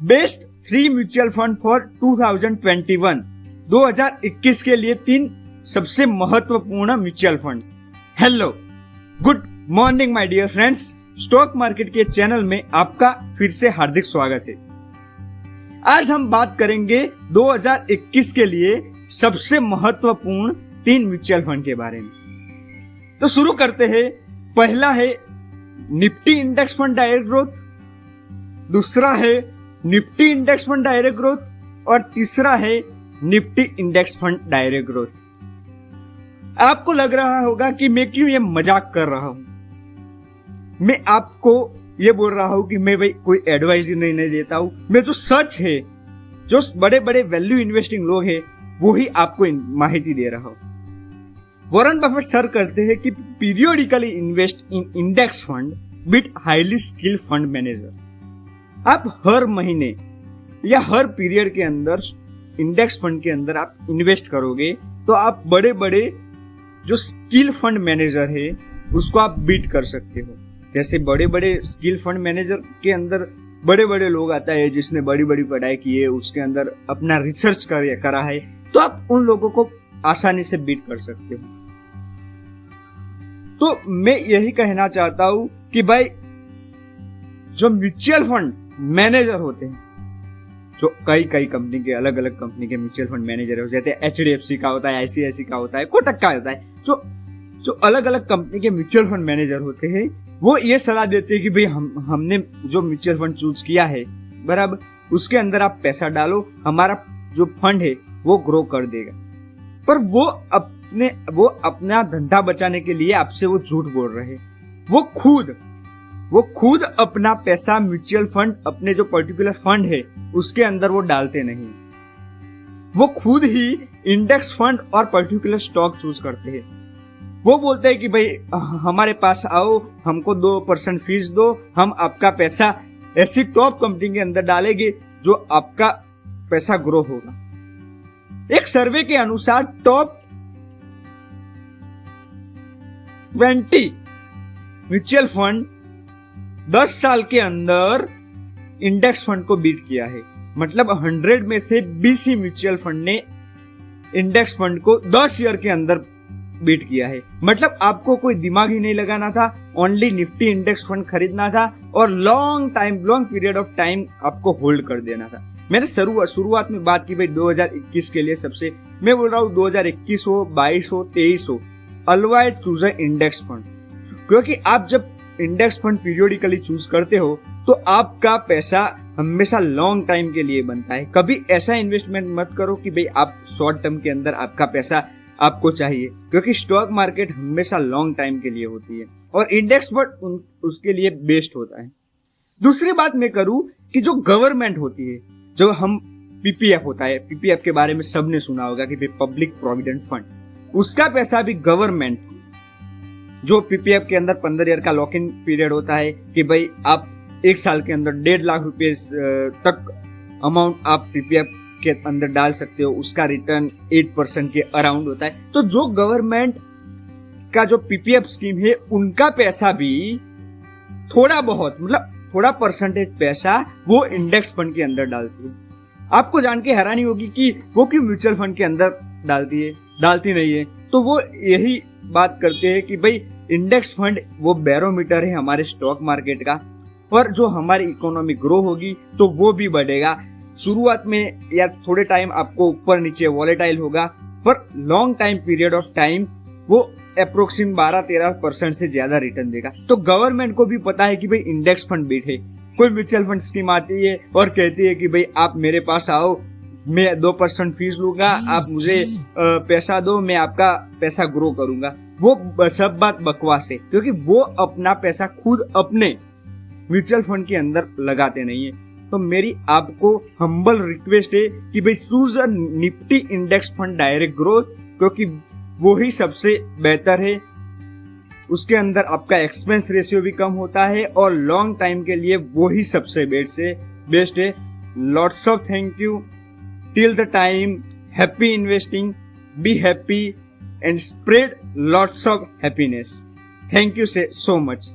Best 3 mutual fund for 2021 2021 के लिए 3 सबसे महत्वपूर्ण mutual fund. Hello, good morning my dear friends. Stock market के चैनल में आपका फिर से हार्दिक स्वागत है। आज हम बात करेंगे 2021 के लिए सबसे महत्वपूर्ण 3 म्यूचुअल फंड के बारे में। तो शुरू करते हैं। पहला है Nifty index fund direct growth, दूसरा है Nifty index fund direct growth और तीसरा है Nifty index fund direct growth. आपको लग रहा होगा कि मैं क्यों ये मजाक कर रहा हूं। मैं आपको ये बोल रहा हूं कि मैं भाई कोई एडवाइस नहीं देता हूं। मैं जो सच है, जो बड़े बड़े वैल्यू इन्वेस्टिंग लोग हैं, वो ही आपको माहिती दे रहा हूं। वॉरेन बफेट सर कहते हैं कि periodically invest in index fund with highly skilled fund manager. आप हर महीने या हर पीरियड के अंदर इंडेक्स फंड के अंदर आप इन्वेस्ट करोगे तो आप बड़े बड़े जो स्किल फंड मैनेजर है उसको आप बीट कर सकते हो। जैसे बड़े बड़े स्किल फंड मैनेजर के अंदर बड़े बड़े लोग आता है जिसने बड़ी बड़ी पढ़ाई की है, उसके अंदर अपना रिसर्च करा है, तो आप उन लोगों को आसानी से बीट कर सकते हो। तो मैं यही कहना चाहता हूं कि भाई जो म्यूचुअल फंड मैनेजर होते हैं, जो कई कंपनी के अलग अलग कंपनी के म्यूचुअल फंड मैनेजर हो, जैसे एचडीएफसी का होता है, आईसीआईसी का होता है, कोटक का होता है, जो अलग अलग कंपनी के म्यूचुअल फंड मैनेजर होते हैं, वो ये सलाह देते हैं कि भाई हमने जो म्यूचुअल फंड चूज किया है बराबर, उसके अंदर आप पैसा डालो, हमारा जो फंड है वो ग्रो कर देगा। पर वो अपना धंधा बचाने के लिए आपसे वो झूठ बोल रहे हैं। वो खुद अपना पैसा म्यूचुअल फंड, अपने जो पर्टिकुलर फंड है उसके अंदर वो डालते नहीं। वो खुद ही इंडेक्स फंड और पर्टिकुलर स्टॉक चूज करते हैं। वो बोलते हैं कि भाई हमारे पास आओ, हमको 2% फीस दो, हम आपका पैसा ऐसी टॉप कंपनी के अंदर डालेंगे जो आपका पैसा ग्रो होगा। एक सर्वे के अनुसार टॉप 20 म्यूचुअल फंड 10 साल के अंदर इंडेक्स फंड को बीट किया है। मतलब 100 में से 20 ही म्यूचुअल फंड ने इंडेक्स फंड को 10 ईयर के अंदर बीट किया है। मतलब आपको कोई दिमाग ही नहीं लगाना था, ओनली निफ्टी इंडेक्स फंड खरीदना था और लॉन्ग पीरियड ऑफ टाइम आपको होल्ड कर देना था। मैंने शुरुआत में बात की भाई 2021 के लिए सबसे, मैं बोल रहा हूँ 2021 हो, 22 हो, 23 हो, ऑलवेज चूज इंडेक्स फंड। क्योंकि आप जब इंडेक्स फंड पीरियोडिकली चूज करते हो तो आपका पैसा हमेशा लॉन्ग टाइम के लिए बनता है। कभी ऐसा इन्वेस्टमेंट मत करो कि भाई आप शॉर्ट टर्म के अंदर आपका पैसा आपको चाहिए, क्योंकि स्टॉक मार्केट हमेशा लॉन्ग टाइम के लिए होती है और इंडेक्स फंड उसके लिए बेस्ट होता है। दूसरी बात मैं करूं कि जो गवर्नमेंट होती है, जो हम पीपीएफ होता है, पीपीएफ के बारे में सबने सुना होगा कि भाई पब्लिक प्रोविडेंट फंड, उसका पैसा भी गवर्नमेंट, जो पीपीएफ के अंदर 15 ईयर का लॉक इन पीरियड होता है कि भाई आप 1 साल के अंदर 1.5 लाख रुपए तक अमाउंट आप पीपीएफ के अंदर डाल सकते हो, उसका रिटर्न 8% के अराउंड होता है। तो जो गवर्नमेंट का जो पीपीएफ स्कीम है, उनका पैसा भी थोड़ा बहुत, मतलब थोड़ा परसेंटेज पैसा वो इंडेक्स फंड के अंदर डालती है। आपको जान के हैरानी होगी कि वो क्यों म्यूचुअल फंड के अंदर डालती नहीं है। तो वो यही बात करते हैं कि भाई इंडेक्स फंड वो बैरोमीटर है हमारे स्टॉक मार्केट का, और जो हमारी इकोनॉमी ग्रो होगी तो वो भी बढ़ेगा। शुरुआत में या थोड़े टाइम आपको ऊपर नीचे वॉलेटाइल होगा, पर long time period of time वो अप्रोक्सीमेट 12-13% से ज्यादा रिटर्न देगा। तो गवर्नमेंट को भी पता है कि भाई इंडेक्स फंड बीट है। कोई म्यूचुअल फंड स्कीम आती है और कहती है कि भाई आप मेरे पास आओ, मैं 2% फीस लूंगा, आप मुझे पैसा दो, मैं आपका पैसा ग्रो करूंगा। वो सब बात बकवास है, क्योंकि वो अपना पैसा खुद अपने म्यूचुअल फंड के अंदर लगाते नहीं है। तो मेरी आपको हम्बल रिक्वेस्ट है कि भाई choose a Nifty index fund direct growth, क्योंकि वो ही सबसे बेहतर है। उसके अंदर आपका एक्सपेंस रेशियो भी कम होता है और लॉन्ग टाइम के लिए वो ही सबसे बेस्ट है। Lots of thank you. Till the time, happy investing, be happy and spread lots of happiness. Thank you so much.